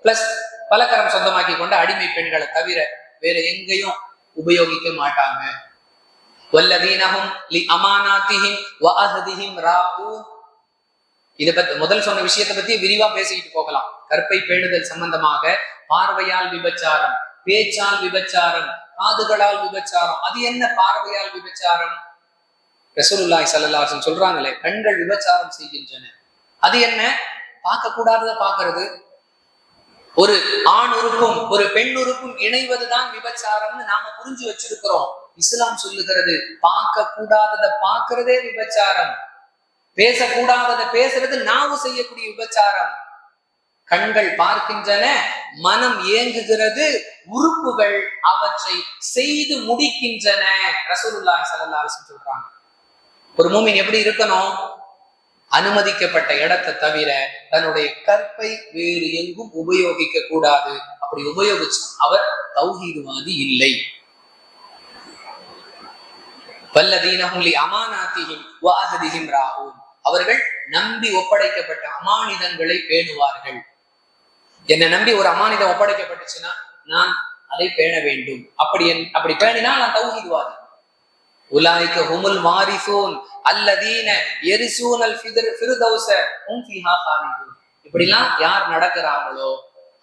பிளஸ் பலகரம் சொந்தமாக்கி கொண்ட அடிமை பெண்களை தவிர வேற எங்கேயும் உபயோகிக்க மாட்டாங்க. வல்லதீனஹும் லிஅமானாத்திஹிம் வஅஹதிஹிம் ராഊன். இதை பத்தி முதல் சொன்ன விஷயத்தை பத்தி விரிவா பேசிக்கிட்டு போகலாம். கற்பை பேணுதல் சம்பந்தமாக பார்வையால் விபச்சாரம், பேச்சால் விபச்சாரம், காதுகளால் விபச்சாரம். அது என்ன பார்வையால் விபச்சாரம்? ரசூலுல்லாஹி ஸல்லல்லாஹு அலைஹி வஸல்லம் சொல்றாங்களே, கண்கள் விபச்சாரம் செய்கின்றன. அது என்ன? பார்க்க கூடாததை பார்க்கிறது. ஒரு ஆண் உறுப்பும் ஒரு பெண் உறுப்பும் இணைவதுதான் விபச்சாரம்னு நாம புரிஞ்சு வச்சிருக்கிறோம். இஸ்லாம் சொல்லுகிறது, பார்க்க கூடாததை பார்க்கிறதே விபச்சாரம். பேசக்கூடாததை பேசுறது நாவு செய்யக்கூடிய விபச்சாரம். கண்கள் பார்க்கின்றன, மனம் ஏங்குகிறது, உறுப்புகள் அவற்றை செய்து முடிக்கின்றன. ரசூலுல்லாஹி ஸல்லல்லாஹு அலைஹி வஸல்லம் சொல்றாங்க. ஒரு மூமின் எப்படி இருக்கணும்? அனுமதிக்கப்பட்ட இடத்தை தவிர தன்னுடைய கற்பை வேறு எங்கும் உபயோகிக்க கூடாது. அப்படி உபயோகிச்சு அவர் தௌஹீத்வாதி இல்லை. வல்லதீனஹும் லிஅமானாத்திஹிம் வஅஹதிஹிம் ராஊன். அவர்கள் நம்பி ஒப்படைக்கப்பட்ட அமானிதங்களை பேணுவார்கள். என்னை நம்பி ஒரு அமானிதம் ஒப்படைக்கப்பட்டுச்சுன்னா நான் அதை பேண வேண்டும். அப்படி பேணினா நான் தௌஹீத்வாதி. உலாயிக ஹுமுல் வாரிசூன் அல்லதீன யரிசூனல் ஃபிர்தௌஸ ஹும் ஃபீஹா காலிதூன். இப்படிலாம் யார் நடக்கிறாங்களோ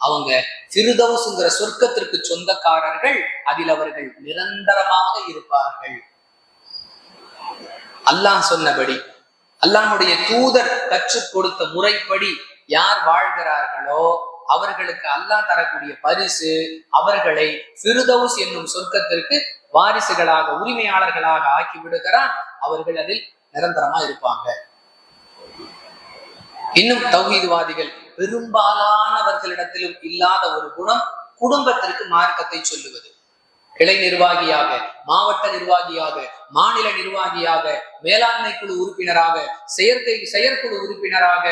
அவங்க ஃபிர்தௌஸ்ங்கிற சொர்க்கத்திற்கு சொந்தக்காரர்கள். அதில் அவர்கள் நிரந்தரமாக இருப்பார்கள். அல்லாஹ் சொன்னபடி, அல்லாஹ்வுடைய தூதர் கற்றுக் கொடுத்த முறைப்படி யார் வாழ்கிறார்களோ அவர்களுக்கு அல்லாஹ் தரக்கூடிய பரிசு அவர்களை ஃபிர்தௌஸ் என்னும் சொர்க்கத்திற்கு வாரிசுகளாக உரிமையாளர்களாக ஆக்கி விடுகிறான். அவர்கள் அதில் நிரந்தரமா இருப்பாங்க. இன்னும் தௌஹீத்வாதிகள் பெரும்பாலானவர்களிடத்திலும் இல்லாத ஒரு குணம் குடும்பத்திற்கு மார்க்கத்தை சொல்லுவது. கிளை நிர்வாகியாக, மாவட்ட நிர்வாகியாக, மாநில நிர்வாகியாக, மேலாண்மை குழு உறுப்பினராக, செயற்குழு உறுப்பினராக,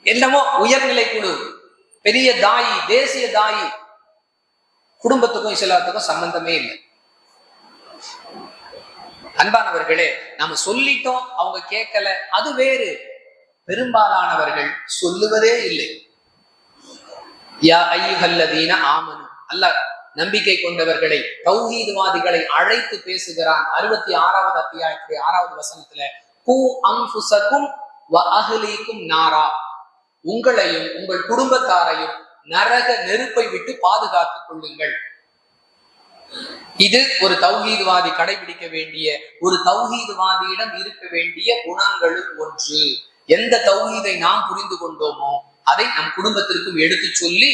என்னமோ உயர்நிலை குழு, பெரிய தாயி, தேசிய தாயி, குடும்பத்துக்கும் இஸ்லாத்துக்கும் சம்பந்தமே இல்லை. அன்பானவர்களே, நாம சொல்லிட்டோம், அவங்க கேட்கல, அது வேறு. பெரும்பாலானவர்கள் சொல்லுவதே இல்லை. யா அய்யுஹல்லதீன ஆமனு, அல்லாஹ் நம்பிக்கை கொண்டவர்களை, தௌஹீத்வாதிகளை அழைத்து பேசுகிறான். 66வது அத்தியாயத்துடைய 6வது வசனத்துல, கூ அன்ஃபுஸகும் வ அஹ்லீக்கும் நாரா, உங்களையும் உங்கள் குடும்பத்தாரையும் நரக நெருப்பை விட்டு பாதுகாத்துக் கொள்ளுங்கள். இது ஒரு தௌஹீத்வாதி கடைபிடிக்க வேண்டிய, ஒரு தௌஹீத்வாதியிடம் இருக்க வேண்டிய குணங்களும் ஒன்று. எந்த தௌஹீதை நாம் புரிந்து கொண்டோமோ அதை நம் குடும்பத்திற்கும் எடுத்து சொல்லி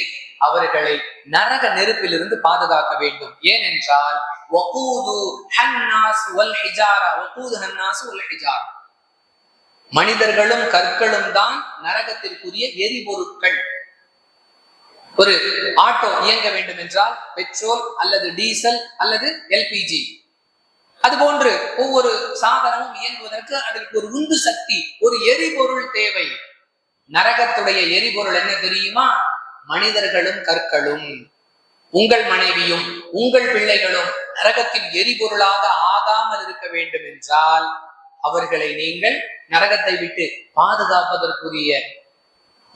அவர்களை நரக நெருப்பிலிருந்து பாதுகாக்க வேண்டும். ஏனென்றால் மனிதர்களும் கற்களும் தான் நரகத்திற்குரிய எரிபொருட்கள். ஒரு ஆட்டோ இயங்க வேண்டும் என்றால் பெட்ரோல் அல்லது டீசல் அல்லது எல்பிஜி, அதுபோன்று ஒவ்வொரு சாதனமும் இயங்குவதற்கு அதற்கு ஒரு உந்து சக்தி, ஒரு எரிபொருள் தேவை. நரகத்துடைய எரிபொருள் என்ன தெரியுமா? மனிதர்களும் கற்களும். உங்கள் மனைவியும் உங்கள் பிள்ளைகளும் நரகத்தின் எரிபொருளாக ஆகாமல் இருக்க வேண்டும் என்றால் அவர்களை நீங்கள் நரகத்தை விட்டு பாதுகாப்பதற்குரிய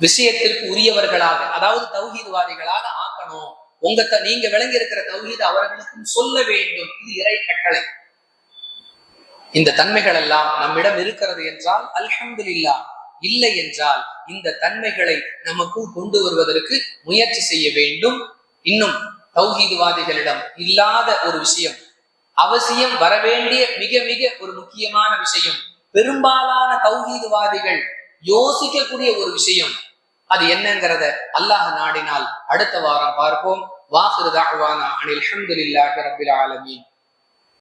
விஷயத்திற்கு உரியவர்களாக, அதாவது தௌஹீத்வாதிகளாக ஆக்கணும். நீங்க விளங்கி இருக்கிற தௌஹீத் அவர்களுக்கும் சொல்ல வேண்டும். இது இறை கட்டளை. இந்த தன்மைகள் எல்லாம் நம்மிடம் இருக்கிறது என்றால் அல்ஹம்துலில்லாஹ். இல்லை என்றால் இந்த தன்மைகளை நமக்கும் கொண்டு வருவதற்கு முயற்சி செய்ய வேண்டும். இன்னும் தௌஹீத்வாதிகளிடம் இல்லாத ஒரு விஷயம், அவசியம் வரவேண்டிய மிக மிக ஒரு முக்கியமான விஷயம், பெரும்பாலான தௌஹீத்வாதிகள் யோசிக்கக்கூடிய ஒரு விஷயம், அது என்னங்கிறத அல்லாஹ் நாடினால் அடுத்த வாரம் பார்ப்போம். வாஹிரு தஅவானா அனில் ஹம்துலில்லாஹி ரப்பில் ஆலமீன்.